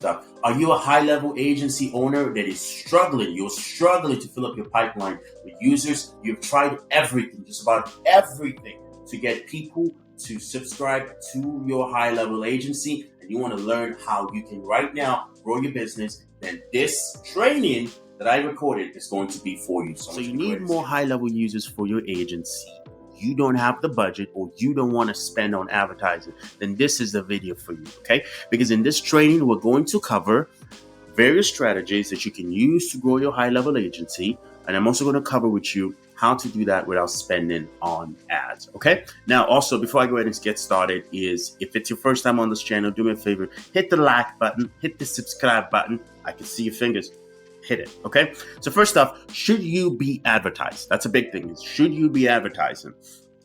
Are you a high-level agency owner that is struggling? You're struggling to fill up your pipeline with users. You've tried everything, just about everything, to get people to subscribe to your high-level agency, and you want to learn how you can right now grow your business. Then this training that I recorded is going to be for you. So you need more high-level users for your agency. You don't have the budget, or you don't want to spend on advertising, then this is the video for you, okay? Because in this training, we're going to cover various strategies that you can use to grow your high-level agency. And I'm also going to cover with you how to do that without spending on ads, okay? Now, also, before I go ahead and get started, is if it's your first time on this channel, do me a favor, hit the like button, hit the subscribe button. I can see your fingers. Hit it, okay? So first off, should you be advertised? That's a big thing. Should you be advertising?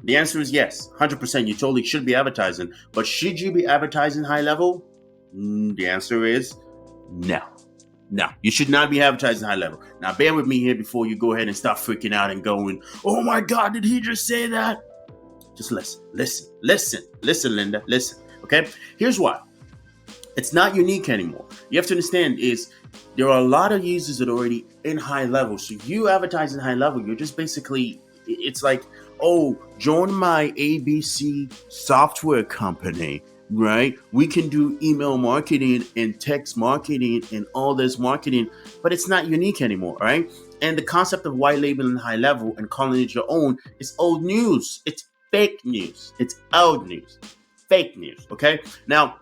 The answer is yes, 100%. You totally should be advertising. But should you be advertising high level? The answer is no. No, you should not be advertising high level. Now, bear with me here before you go ahead and start freaking out and going, oh my God, did he just say that? Just listen, Linda, listen, okay? Here's why. It's not unique anymore. You have to understand is there are a lot of users that are already in high level. So you advertise in high level, you're just basically, it's like, oh, join my ABC software company, right? We can do email marketing and text marketing and all this marketing, but it's not unique anymore, right? And the concept of white labeling high level and calling it your own is old news. It's fake news. It's old news. Fake news, okay? Now,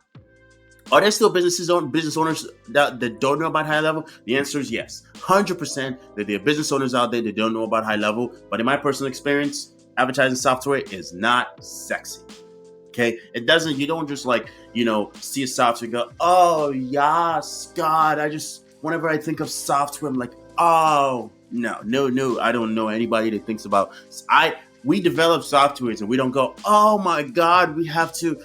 are there still business owners that don't know about high level? The answer is yes. 100% that there are business owners out there that don't know about high level. But in my personal experience, advertising software is not sexy. Okay? It doesn't, you don't just see a software and go, oh, yes, God, whenever I think of software, I'm like, oh, no, I don't know anybody that thinks about, we develop softwares and we don't go, oh my God, we have to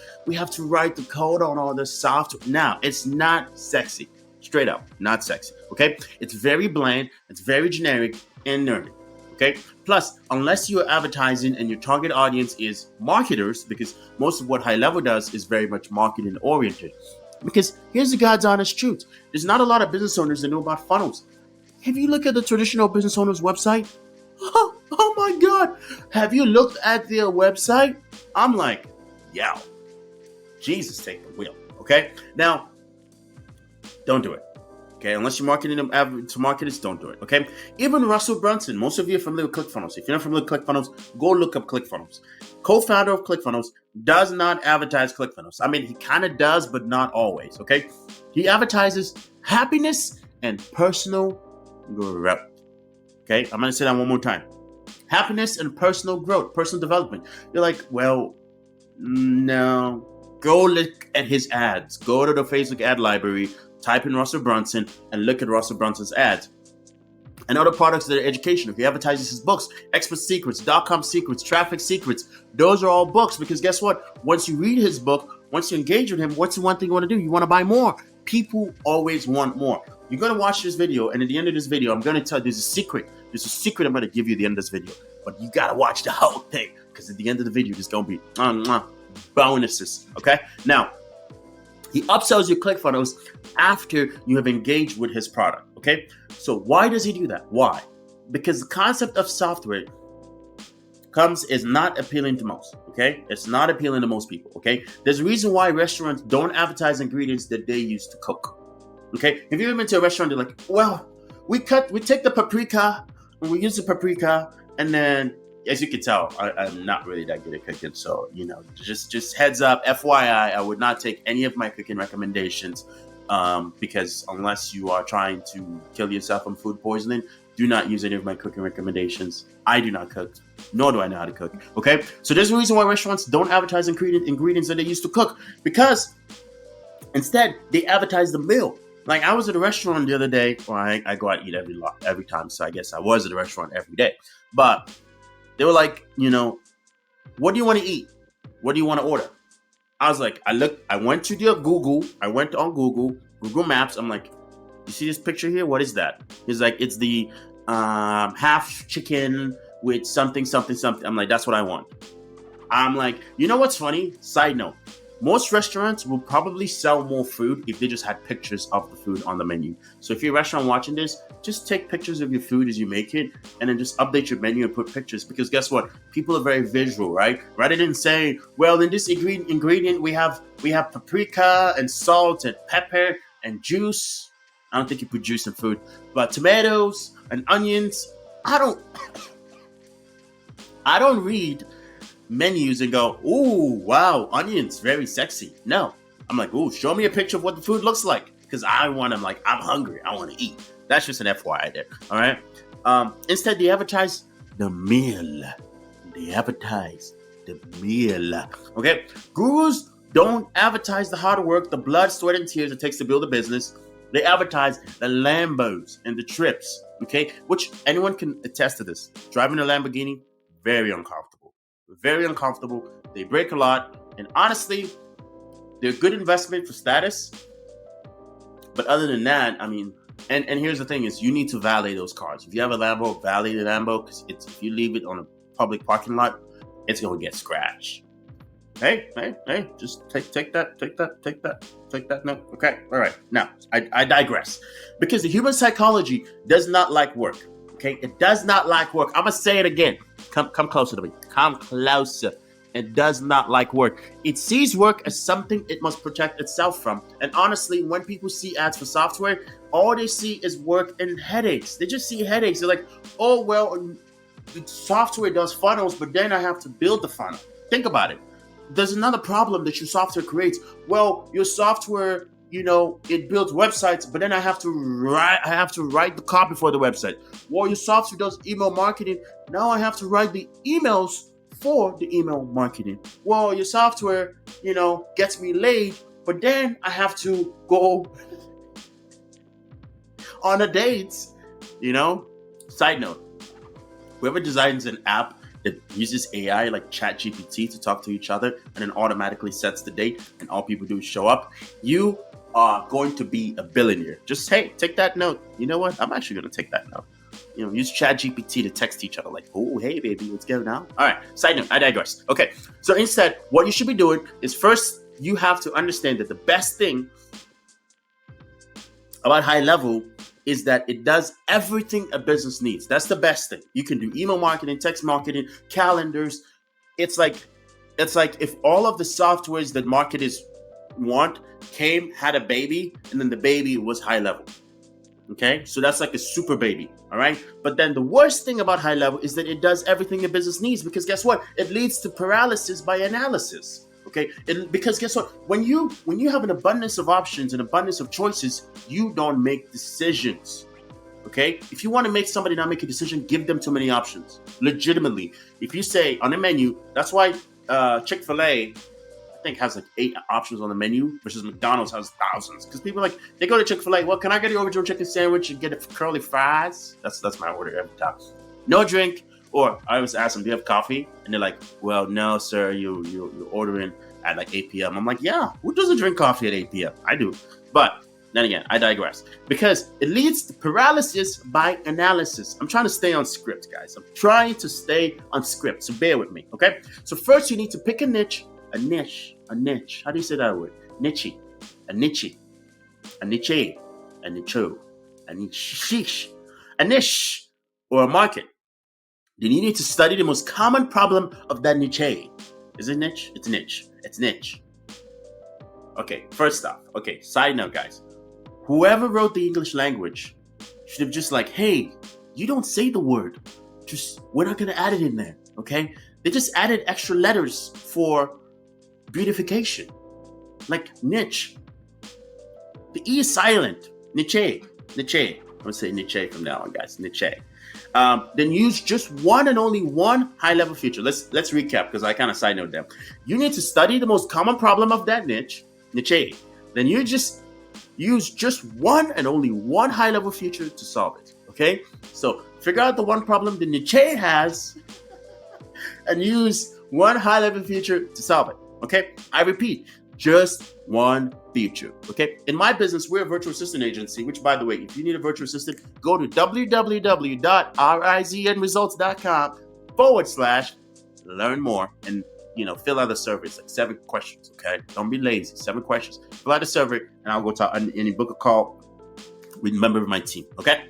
write the code on all this software. Now, it's not sexy. Straight up, not sexy. Okay? It's very bland, it's very generic and nerdy. Okay? Plus, unless you're advertising and your target audience is marketers, because most of what high level does is very much marketing oriented. Because here's the God's honest truth. There's not a lot of business owners that know about funnels. Have you looked at the traditional business owner's website? Oh my God. Have you looked at their website? I'm like, yeah, Jesus, take the wheel. Okay. Now, don't do it. Okay. Unless you're marketing them to marketers, don't do it. Okay. Even Russell Brunson, most of you are familiar with ClickFunnels. If you're not familiar with ClickFunnels, go look up ClickFunnels. Co-founder of ClickFunnels does not advertise ClickFunnels. I mean, he kind of does, but not always. Okay. He advertises happiness and personal growth. Okay, I'm going to say that one more time. Happiness and personal growth, personal development. You're like, well, no. Go look at his ads. Go to the Facebook ad library, type in Russell Brunson, and look at Russell Brunson's ads. And other products that are educational. He advertises his books, Expert Secrets, .com Secrets, Traffic Secrets. Those are all books because guess what? Once you read his book, once you engage with him, what's the one thing you want to do? You want to buy more. People always want more. You're going to watch this video, and at the end of this video, I'm going to tell you there's a secret. There's a secret I'm going to give you at the end of this video. But you got to watch the whole thing because at the end of the video, there's going to be bonuses. Okay? Now, he upsells your ClickFunnels after you have engaged with his product. Okay? So why does he do that? Why? Because the concept of software is not appealing to most. Okay? It's not appealing to most people. Okay? There's a reason why restaurants don't advertise ingredients that they use to cook. Okay, have you ever been to a restaurant? They're like, well, we take the paprika and we use the paprika, and then, as you can tell, I'm not really that good at cooking. So, just heads up, FYI, I would not take any of my cooking recommendations because unless you are trying to kill yourself from food poisoning, do not use any of my cooking recommendations. I do not cook, nor do I know how to cook. Okay, so there's a reason why restaurants don't advertise ingredients that they used to cook, because instead they advertise the meal. Like I was at a restaurant the other day. Well, I go out and eat every time, so I guess I was at a restaurant every day. But they were like, what do you want to eat? What do you want to order? I was like, I went to Google. I went on Google Maps. I'm like, you see this picture here? What is that? He's like, it's the half chicken with something. I'm like, that's what I want. I'm like, you know what's funny? Side note. Most restaurants will probably sell more food if they just had pictures of the food on the menu. So if you're a restaurant watching this, just take pictures of your food as you make it, and then just update your menu and put pictures. Because guess what? People are very visual, right? Rather than saying, well, in this ingredient we have paprika and salt and pepper and juice. I don't think you put juice in food, but tomatoes and onions. I don't read menus and go, ooh, wow, onions, very sexy. No, I'm like, ooh, show me a picture of what the food looks like, because I'm hungry, I want to eat. That's just an FYI there. All right. Instead, they advertise the meal. Okay. Gurus don't advertise the hard work, the blood, sweat, and tears it takes to build a business. They advertise the Lambos and the trips. Okay, which anyone can attest to this. Driving a Lamborghini, very uncomfortable. Very uncomfortable. They break a lot. And honestly, they're a good investment for status. But other than that, I mean, and here's the thing is you need to valet those cars. If you have a Lambo, valet the Lambo, because if you leave it on a public parking lot, it's going to get scratched. Hey, just take that note. Okay, all right. Now, I digress. Because the human psychology does not like work. Okay, it does not like work. I'm going to say it again. Come closer to me. Come closer. It does not like work. It sees work as something it must protect itself from. And honestly, when people see ads for software, all they see is work and headaches. They just see headaches. They're like, oh, well, the software does funnels, but then I have to build the funnel. Think about it. There's another problem that your software creates. Well, your software, it builds websites, but then I have to write the copy for the website. Well, your software does email marketing. Now I have to write the emails for the email marketing. Well, your software, gets me laid, but then I have to go on a date, Side note, whoever designs an app that uses AI like ChatGPT to talk to each other and then automatically sets the date and all people do is show up, you are going to be a billionaire. Just, hey, take that note. You know what? I'm actually going to take that note. Use ChatGPT to text each other like, oh, hey, baby, what's going on? All right, side note, I digress. Okay, so instead, what you should be doing is first, you have to understand that the best thing about high level is that it does everything a business needs. That's the best thing. You can do email marketing, text marketing, calendars. It's like if all of the softwares that marketers want had a baby, and then the baby was high level. Okay, so that's like a super baby. All right, but then the worst thing about high level is that it does everything a business needs, because guess what? It leads to paralysis by analysis. Okay, because guess what? When you have an abundance of options and abundance of choices, you don't make decisions. Okay, if you want to make somebody not make a decision, give them too many options. Legitimately, if you say on the menu, that's why Chick-fil-A, I think, has like 8 options on the menu versus McDonald's has thousands. Because people they go to Chick-fil-A. Well, can I get the original chicken sandwich and get a curly fries? That's my order every time. No drink. Or I always ask them, do you have coffee? And they're like, well, no, sir, you're ordering at like 8 p.m. I'm like, yeah, who doesn't drink coffee at 8 p.m.? I do. But then again, I digress. Because it leads to paralysis by analysis. I'm trying to stay on script, guys. I'm trying to stay on script. So bear with me, okay? So first you need to pick a niche. How do you say that word? Niche, a niche, or a market. Then you need to study the most common problem of that niche. Is it niche? It's niche. Okay, first off, side note, guys. Whoever wrote the English language should have just hey, you don't say the word. We're not going to add it in there, okay? They just added extra letters for beautification. Like niche. The E is silent. Niche. I'm going to say niche from now on, guys. Niche. Then use just one and only one high-level feature. Let's recap, because I kind of side note them. You need to study the most common problem of that niche. Then you just use just one and only one high-level feature to solve it. Okay? So figure out the one problem the niche has and use one high-level feature to solve it. Okay? I repeat, just one feature. Okay? In my business, we're a virtual assistant agency, which, by the way, if you need a virtual assistant, go to www.riznresults.com/learn more. And fill out the survey. It's like 7 questions, okay? Don't be lazy. 7 questions. Fill out the survey, and I'll go talk and book a call with a member of my team, okay?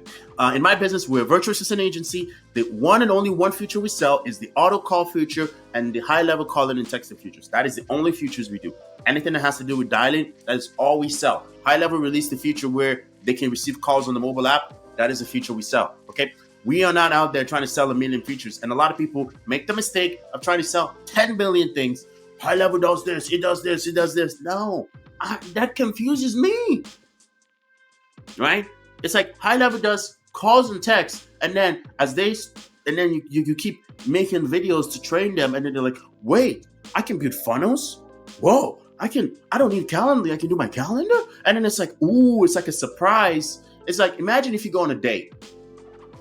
In my business, we're a virtual assistant agency. The one and only one feature we sell is the auto call feature and the high-level calling and texting features. That is the only features we do. Anything that has to do with dialing, that is all we sell. High-level released the feature where they can receive calls on the mobile app. That is a feature we sell, okay? We are not out there trying to sell a million features. And a lot of people make the mistake of trying to sell 10 billion things. High-level does this, it does this, it does this. No, that confuses me. Right? It's like high-level does calls and texts, and then you keep making videos to train them, and then they're like, wait, I can build funnels? Whoa, I don't need calendar, I can do my calendar? And then it's like, ooh, it's like a surprise. It's like, imagine if you go on a date,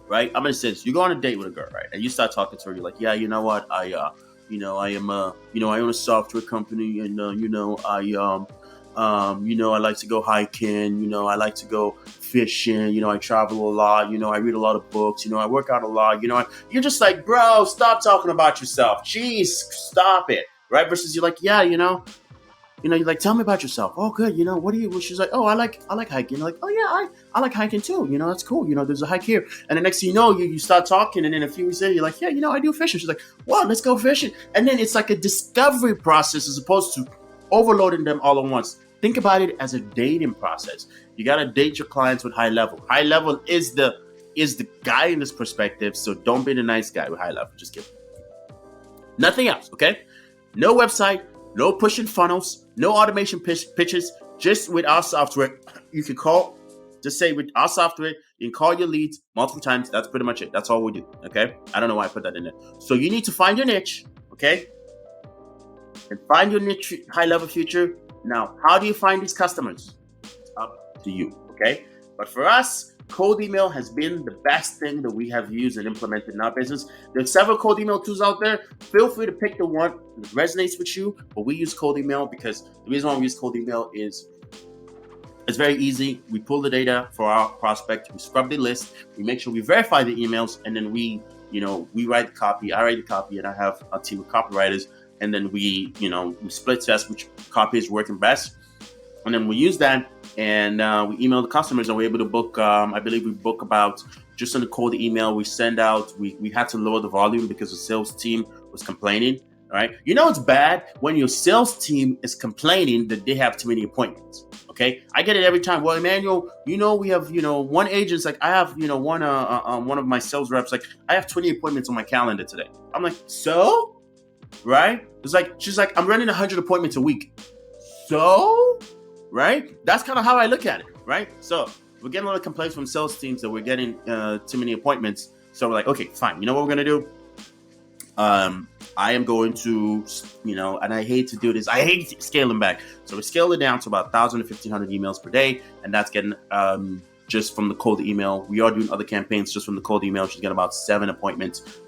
right? I'm gonna say this, you go on a date with a girl, right? And you start talking to her, you're like, yeah, you know what, I own a software company, and I like to go hiking, I like to go fishing, I travel a lot, I read a lot of books, I work out a lot, you're just like, bro, stop talking about yourself. Jeez, stop it. Right? Versus you're like, yeah, you're like, tell me about yourself. Oh, good. What do you, she's like, oh, I like hiking. You're like, oh yeah, I like hiking too. That's cool. There's a hike here. And the next thing you know, you start talking, and then a few weeks later, you're like, yeah, I do fishing. She's like, wow, let's go fishing. And then it's like a discovery process as opposed to overloading them all at once. Think about it as a dating process. You got to date your clients with high level. High level is the guy in this perspective. So don't be the nice guy with high level. Just kidding. Nothing else. Okay. No website, no pushing funnels, no automation pitches. Just with our software, you can call. Just say with our software, you can call your leads multiple times. That's pretty much it. That's all we do. Okay. I don't know why I put that in there. So you need to find your niche. Okay. And find your niche high level feature. Now, how do you find these customers? It's up to you, okay? But for us, cold email has been the best thing that we have used and implemented in our business. There's several cold email tools out there. Feel free to pick the one that resonates with you, but we use cold email because the reason why we use cold email is it's very easy. We pull the data for our prospect, we scrub the list, we make sure we verify the emails, and then we write the copy, I write the copy, and I have a team of copywriters. And then we split test which copy is working best. And then we use that and we email the customers, and we're able to book, I believe we book about, just on the cold email we send out, we had to lower the volume because the sales team was complaining. All right. It's bad when your sales team is complaining that they have too many appointments. Okay. I get it every time. Well, Emmanuel, we have, one agent's like, I have, one of my sales reps, like, I have 20 appointments on my calendar today. I'm like, so? Right? It's like, she's like, I'm running 100 appointments a week. So, right? That's kind of how I look at it, right? So we're getting a lot of complaints from sales teams that we're getting too many appointments. So we're like, okay, fine. You know what we're going to do? I am going to, and I hate to do this. I hate scaling back. So we scaled it down to about 1,000 to 1,500 emails per day. And that's getting just from the cold email. We are doing other campaigns just from the cold email. She's getting about 7 appointments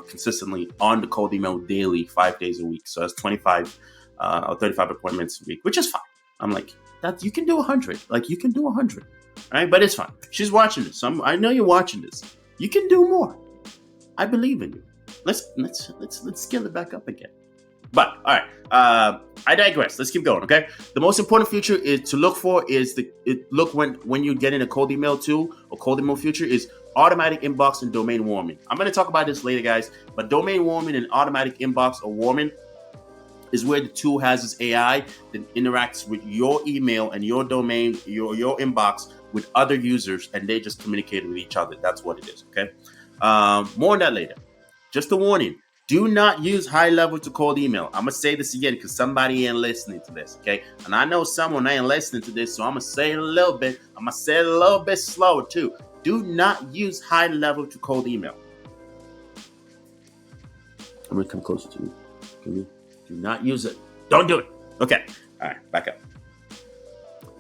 consistently on the cold email daily, 5 days a week. So that's 25 or 35 appointments a week, which is fine. I'm like, that you can do 100. Like, you can do 100. All right, but it's fine. She's watching this. So I know you're watching this. You can do more. I believe in you. Let's scale it back up again. But all right, I digress. Let's keep going. Okay. The most important feature is to look for is when you get in a cold email tool or cold email feature is automatic inbox and domain warming. I'm going to talk about this later, guys. But domain warming and automatic inbox or warming is where the tool has its AI that interacts with your email and your domain, your inbox with other users, and they just communicate with each other. That's what it is. Okay. More on that later. Just a warning. Do not use high level to cold email. I'm going to say this again because somebody ain't listening to this, okay? And I know someone ain't listening to this, so I'm going to say it a little bit. I'm going to say it a little bit slower too. Do not use high level to cold email. I'm going to come closer to you. Can you? Do not use it. Don't do it. Okay. All right. Back up.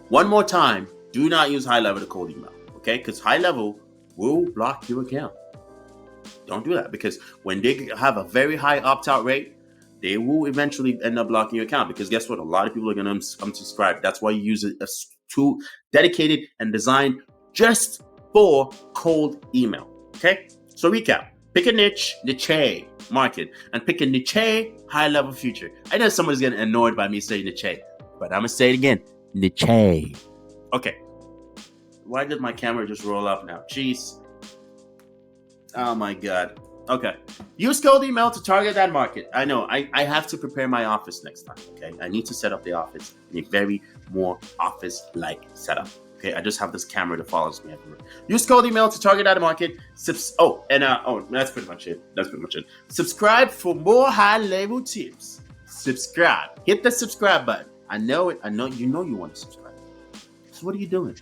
One more time. Do not use high level to cold email, okay? Because high level will block your account. Don't do that, because when they have a very high opt-out rate, they will eventually end up blocking your account, because guess what? A lot of people are going to unsubscribe. That's why you use a tool dedicated and designed just for cold email. Okay? So recap. Pick a niche market, and pick a niche high-level future. I know someone's getting annoyed by me saying niche, but I'm gonna say it again, niche. Okay. Why did my camera just roll up now? Jeez. Oh my God. Okay. Use cold email to target that market. I know. I have to prepare my office next time. Okay. I need to set up the office in a very more office-like setup. Okay. I just have this camera that follows me everywhere. Use cold email to target that market. That's pretty much it. Subscribe for more high-level tips. Subscribe. Hit the subscribe button. I know it. I know you want to subscribe. So what are you doing?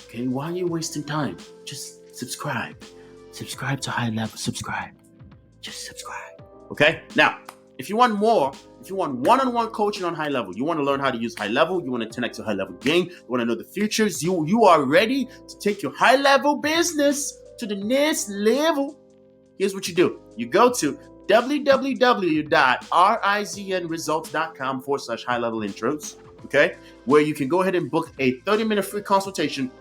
Okay. Why are you wasting time? Just subscribe. Subscribe to high level. Subscribe. Just subscribe. Okay? Now, if you want one-on-one coaching on high level, you want to learn how to use high level, you want to 10x your high level game, you want to know the futures, you are ready to take your high level business to the next level. Here's what you do. You go to www.riznresults.com/high level intros. Okay? Where you can go ahead and book a 30-minute free consultation.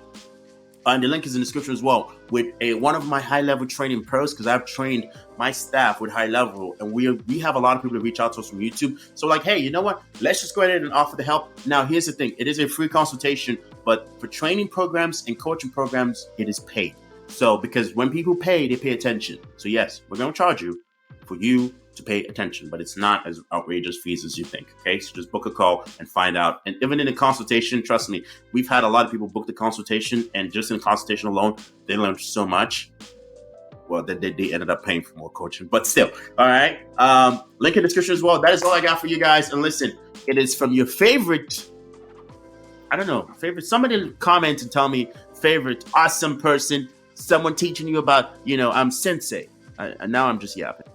And the link is in the description as well with one of my high-level training pros, because I've trained my staff with high level, and we have a lot of people that reach out to us from YouTube. So like, hey, you know what? Let's just go ahead and offer the help. Now, here's the thing. It is a free consultation, but for training programs and coaching programs, it is paid. So because when people pay, they pay attention. So yes, we're going to charge you for you to pay attention, but it's not as outrageous fees as you think. Okay, so just book a call and find out. And even in the consultation, trust me, we've had a lot of people book the consultation, and just in the consultation alone, they learned so much. Well, they ended up paying for more coaching, but still. All right, link in the description as well. That is all I got for you guys. And listen, it is from your favorite. I don't know, favorite. Somebody comment and tell me favorite awesome person. Someone teaching you about, I'm sensei. And now I'm just yapping.